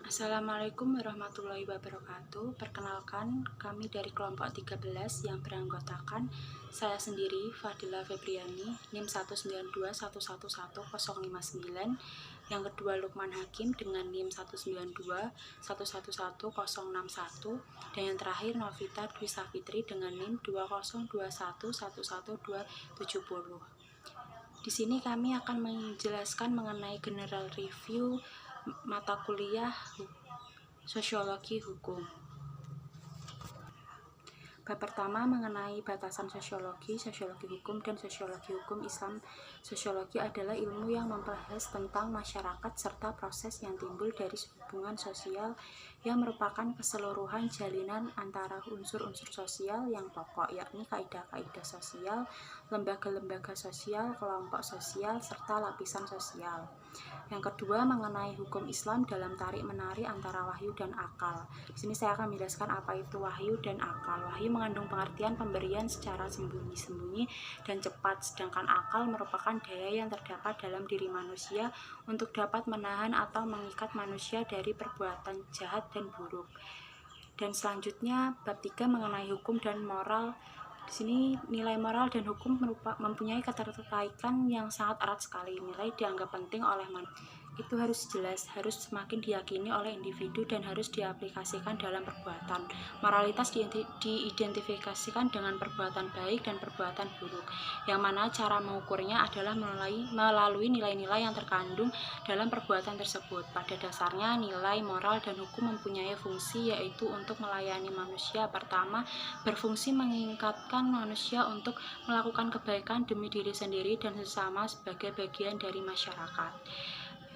Assalamualaikum warahmatullahi wabarakatuh. Perkenalkan, kami dari kelompok 13 yang beranggotakan saya sendiri, Fadila Febriani, NIM 192111059, yang kedua Lukman Hakim dengan NIM 192111061, dan yang terakhir Novita Dwi Safitri dengan NIM 202111270. Di sini kami akan menjelaskan mengenai general review mata kuliah Sosiologi Hukum. Bab pertama mengenai batasan sosiologi, sosiologi hukum, dan sosiologi hukum Islam. Sosiologi adalah ilmu yang membahas tentang masyarakat serta proses yang timbul dari hubungan sosial yang merupakan keseluruhan jalinan antara unsur-unsur sosial yang pokok, yakni kaidah-kaidah sosial, lembaga-lembaga sosial, kelompok sosial, serta lapisan sosial. Yang kedua mengenai hukum Islam dalam tarik-menarik antara wahyu dan akal. Di sini saya akan menjelaskan apa itu wahyu dan akal. Wahyu mengandung pengertian pemberian secara sembunyi-sembunyi dan cepat, sedangkan akal merupakan daya yang terdapat dalam diri manusia untuk dapat menahan atau mengikat manusia dari perbuatan jahat dan buruk. Dan selanjutnya bab 3 mengenai hukum dan moral. Di sini nilai moral dan hukum mempunyai keterkaitan yang sangat erat sekali. Nilai dianggap penting oleh manusia. Itu harus jelas, harus semakin diyakini oleh individu dan harus diaplikasikan dalam perbuatan. Moralitas diidentifikasikan dengan perbuatan baik dan perbuatan buruk, yang mana cara mengukurnya adalah melalui nilai-nilai yang terkandung dalam perbuatan tersebut. Pada dasarnya, nilai moral dan hukum mempunyai fungsi, yaitu untuk melayani manusia. Pertama, berfungsi mengingatkan manusia untuk melakukan kebaikan demi diri sendiri dan sesama sebagai bagian dari masyarakat.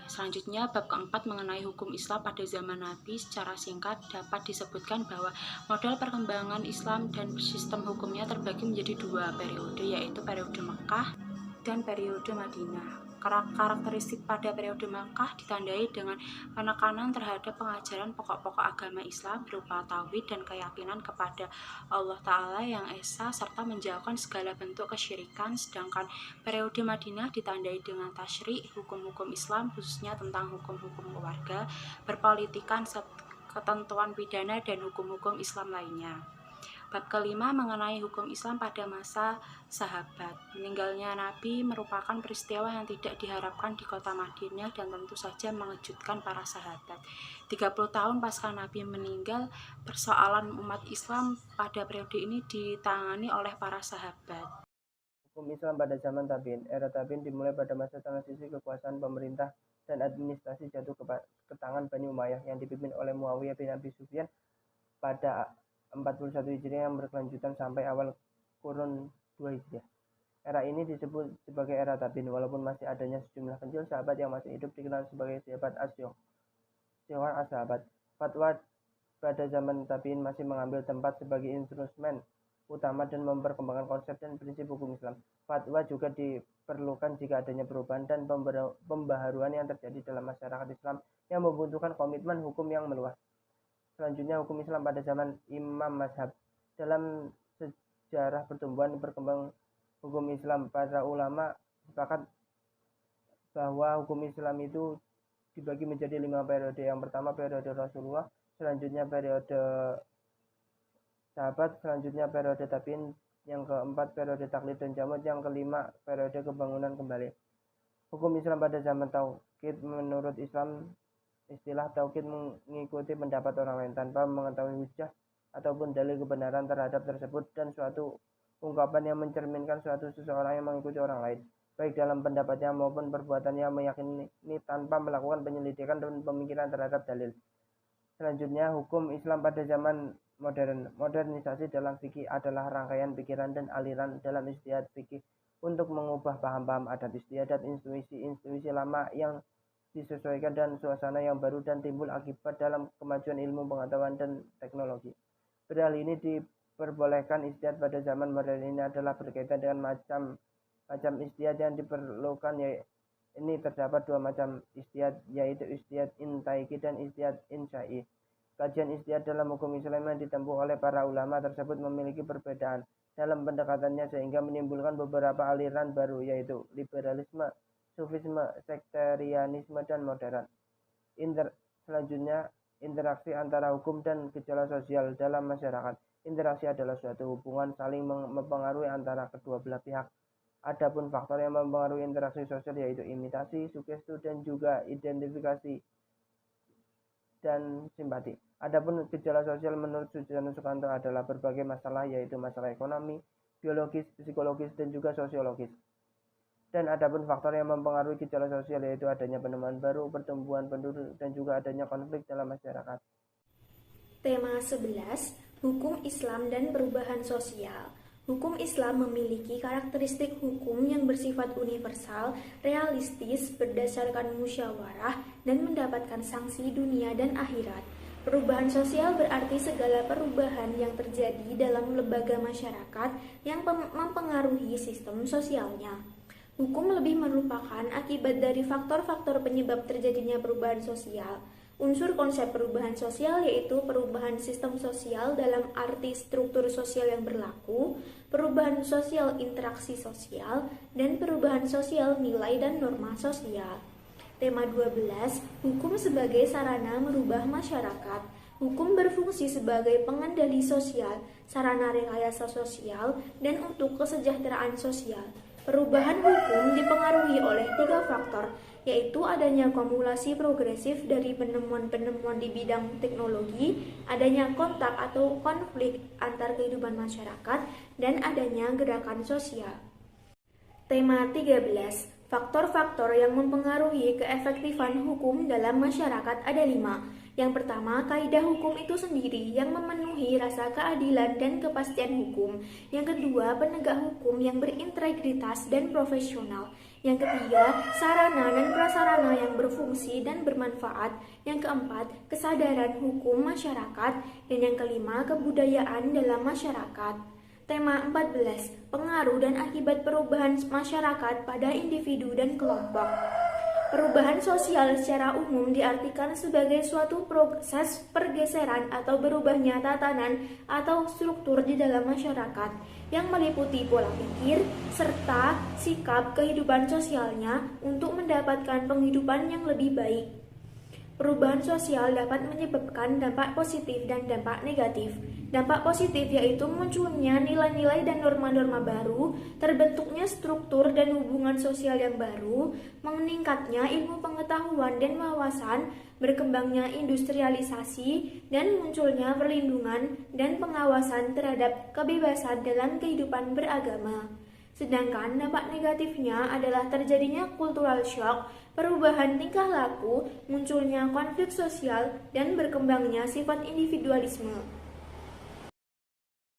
Selanjutnya, bab keempat mengenai hukum Islam pada zaman Nabi. Secara singkat dapat disebutkan bahwa model perkembangan Islam dan sistem hukumnya terbagi menjadi dua periode, yaitu periode Mekah dan periode Madinah. Karakteristik pada periode Makkah ditandai dengan penekanan terhadap pengajaran pokok-pokok agama Islam berupa tauhid dan keyakinan kepada Allah Ta'ala yang esa serta menjauhkan segala bentuk kesyirikan, sedangkan periode Madinah ditandai dengan tasyri' hukum-hukum Islam khususnya tentang hukum-hukum keluarga, perpolitikan, ketentuan pidana, dan hukum-hukum Islam lainnya. Bab kelima mengenai hukum Islam pada masa sahabat. Meninggalnya Nabi merupakan peristiwa yang tidak diharapkan di kota Madinah dan tentu saja mengejutkan para sahabat. 30 tahun pasca Nabi meninggal, persoalan umat Islam pada periode ini ditangani oleh para sahabat. Hukum Islam pada zaman Tabi'in. Era Tabi'in dimulai pada masa transisi kekuasaan pemerintah dan administrasi jatuh ke tangan Bani Umayyah yang dipimpin oleh Muawiyah bin Abi Sufyan pada 41 Hijriah yang berkelanjutan sampai awal kurun 2 Hijriah. Era ini disebut sebagai era Tabi'in, walaupun masih adanya sejumlah kecil sahabat yang masih hidup dikenal sebagai sahabat Syuhar as-sahabat. Fatwa pada zaman Tabi'in masih mengambil tempat sebagai instrumen utama dan memperkembangkan konsep dan prinsip hukum Islam. Fatwa juga diperlukan jika adanya perubahan dan pembaharuan yang terjadi dalam masyarakat Islam yang membutuhkan komitmen hukum yang meluas. Selanjutnya, hukum Islam pada zaman Imam Mazhab. Dalam sejarah pertumbuhan berkembang hukum Islam, para ulama sepakat bahwa hukum Islam itu dibagi menjadi 5 periode. Yang pertama periode Rasulullah, selanjutnya periode sahabat, selanjutnya periode tabi'in, yang keempat periode taklid dan jamud, yang kelima periode kebangunan kembali. Hukum Islam pada zaman tauhid. Menurut Islam, istilah tauhid mengikuti pendapat orang lain tanpa mengetahui hujjah ataupun dalil kebenaran terhadap tersebut, dan suatu ungkapan yang mencerminkan suatu seseorang yang mengikuti orang lain, baik dalam pendapatnya maupun perbuatannya, meyakini tanpa melakukan penyelidikan dan pemikiran terhadap dalil. Selanjutnya, hukum Islam pada zaman modern. Modernisasi dalam fikih adalah rangkaian pikiran dan aliran dalam ijtihad fikih untuk mengubah paham-paham adat istiadat institusi lama yang disesuaikan dan suasana yang baru dan timbul akibat dalam kemajuan ilmu pengetahuan dan teknologi. Perihal ini diperbolehkan ijtihad pada zaman modern ini adalah berkaitan dengan macam ijtihad yang diperlukan, ini terdapat dua macam ijtihad, yaitu ijtihad intaiki dan ijtihad insya'i. Kajian ijtihad dalam hukum Islam yang ditempuh oleh para ulama tersebut memiliki perbedaan dalam pendekatannya sehingga menimbulkan beberapa aliran baru, yaitu liberalisme, sufisme, sektarianisme, dan modern. Selanjutnya, Interaksi antara hukum dan gejala sosial dalam masyarakat. Interaksi adalah suatu hubungan saling mempengaruhi antara kedua belah pihak. Adapun faktor yang mempengaruhi interaksi sosial yaitu imitasi, sugesti, dan juga identifikasi dan simpati. Adapun gejala sosial menurut Sujono Sukanto adalah berbagai masalah, yaitu masalah ekonomi, biologis, psikologis, dan juga sosiologis. Dan adapun faktor yang mempengaruhi gejala sosial yaitu adanya penemuan baru, pertumbuhan penduduk, dan juga adanya konflik dalam masyarakat. Tema 11, Hukum Islam dan Perubahan Sosial. Hukum Islam memiliki karakteristik hukum yang bersifat universal, realistis, berdasarkan musyawarah, dan mendapatkan sanksi dunia dan akhirat. Perubahan sosial berarti segala perubahan yang terjadi dalam lembaga masyarakat yang mempengaruhi sistem sosialnya. Hukum lebih merupakan akibat dari faktor-faktor penyebab terjadinya perubahan sosial. Unsur konsep perubahan sosial yaitu perubahan sistem sosial dalam arti struktur sosial yang berlaku, perubahan sosial interaksi sosial, dan perubahan sosial nilai dan norma sosial. Tema 12, Hukum sebagai sarana merubah masyarakat. Hukum berfungsi sebagai pengendali sosial, sarana rekayasa sosial, dan untuk kesejahteraan sosial. Perubahan hukum dipengaruhi oleh 3 faktor, yaitu adanya kumulasi progresif dari penemuan-penemuan di bidang teknologi, adanya kontak atau konflik antar kehidupan masyarakat, dan adanya gerakan sosial. Tema 13, faktor-faktor yang mempengaruhi keefektifan hukum dalam masyarakat ada 5. Yang pertama, kaidah hukum itu sendiri yang memenuhi rasa keadilan dan kepastian hukum. Yang kedua, penegak hukum yang berintegritas dan profesional. Yang ketiga, sarana dan prasarana yang berfungsi dan bermanfaat. Yang keempat, kesadaran hukum masyarakat. Dan yang kelima, kebudayaan dalam masyarakat. Tema 14, pengaruh dan akibat perubahan masyarakat pada individu dan kelompok. Perubahan sosial secara umum diartikan sebagai suatu proses pergeseran atau berubahnya tatanan atau struktur di dalam masyarakat yang meliputi pola pikir serta sikap kehidupan sosialnya untuk mendapatkan penghidupan yang lebih baik. Perubahan sosial dapat menyebabkan dampak positif dan dampak negatif. Dampak positif yaitu munculnya nilai-nilai dan norma-norma baru, terbentuknya struktur dan hubungan sosial yang baru, meningkatnya ilmu pengetahuan dan wawasan, berkembangnya industrialisasi, dan munculnya perlindungan dan pengawasan terhadap kebebasan dalam kehidupan beragama. Sedangkan dampak negatifnya adalah terjadinya cultural shock, perubahan tingkah laku, munculnya konflik sosial, dan berkembangnya sifat individualisme.